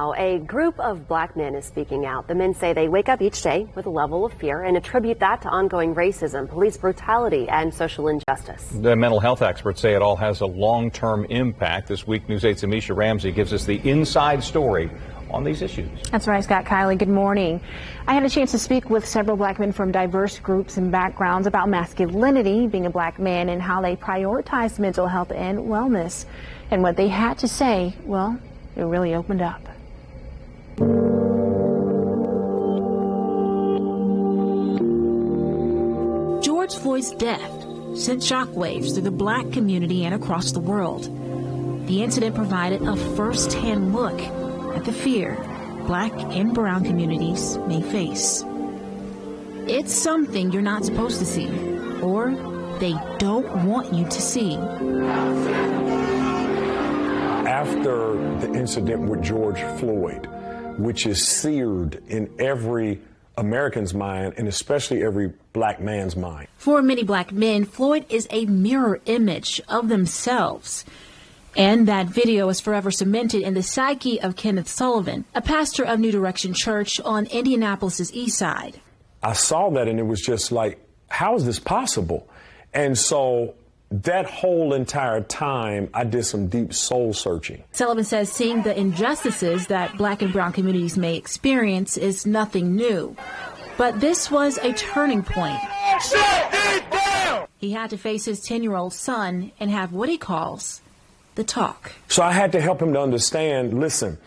A group of black men is speaking out. The men say they wake up each day with a level of fear and attribute that to ongoing racism, police brutality, and social injustice. The mental health experts say it all has a long-term impact. This week, News 8's Amisha Ramsey gives us the inside story on these issues. That's right, Scott. Kylie, good morning. I had a chance to speak with several black men from diverse groups and backgrounds about masculinity, being a black man, and how they prioritize mental health and wellness. And what they had to say, well, it really opened up. George Floyd's death sent shockwaves through the black community and across the world. The incident provided a first-hand look at the fear black and brown communities may face. It's something you're not supposed to see, or they don't want you to see. After the incident with George Floyd, which is seared in every American's mind, and especially every black man's mind. For many black men, Floyd is a mirror image of themselves. And that video is forever cemented in the psyche of Kenneth Sullivan, a pastor of New Direction Church on Indianapolis's east side. I saw that and it was just like, how is this possible? And so that whole entire time, I did some deep soul searching. Sullivan says seeing the injustices that black and brown communities may experience is nothing new. But this was a turning point. Shut it down! He had to face his 10-year-old son and have what he calls the talk. So I had to help him to understand, listen,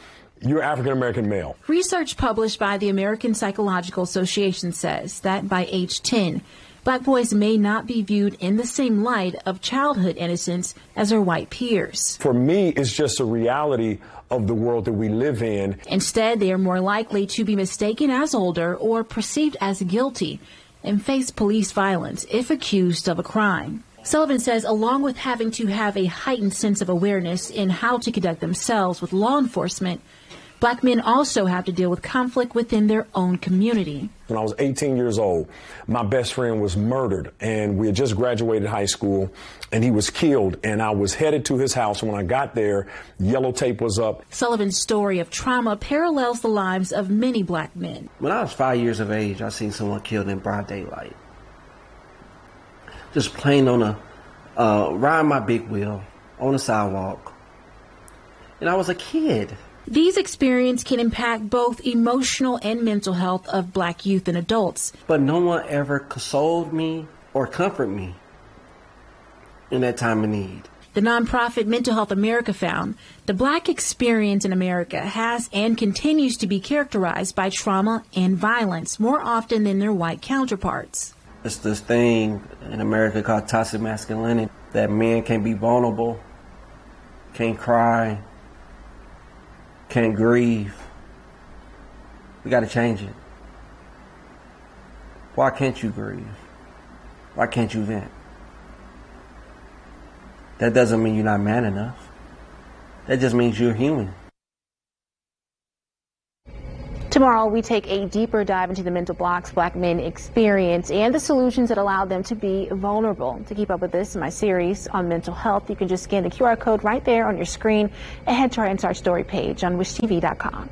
you're African-American male. Research published by the American Psychological Association says that by age 10, black boys may not be viewed in the same light of childhood innocence as their white peers. For me, it's just a reality of the world that we live in. Instead, they are more likely to be mistaken as older or perceived as guilty and face police violence if accused of a crime. Sullivan says along with having to have a heightened sense of awareness in how to conduct themselves with law enforcement, black men also have to deal with conflict within their own community. When I was 18 years old, my best friend was murdered, and we had just graduated high school, and he was killed, and I was headed to his house. And when I got there, yellow tape was up. Sullivan's story of trauma parallels the lives of many black men. When I was 5 years of age, I seen someone killed in broad daylight. Just playing on riding my big wheel on the sidewalk. And I was a kid. These experiences can impact both emotional and mental health of black youth and adults. But no one ever consoled me or comforted me in that time of need. The nonprofit Mental Health America found the black experience in America has and continues to be characterized by trauma and violence more often than their white counterparts. It's this thing in America called toxic masculinity, that men can't be vulnerable, can't cry, can't grieve. We got to change it. Why can't you grieve? Why can't you vent? That doesn't mean you're not man enough. That just means you're human. Tomorrow, we take a deeper dive into the mental blocks black men experience and the solutions that allow them to be vulnerable. To keep up with this in my series on mental health, you can just scan the QR code right there on your screen and head to our Inside Story page on wishtv.com.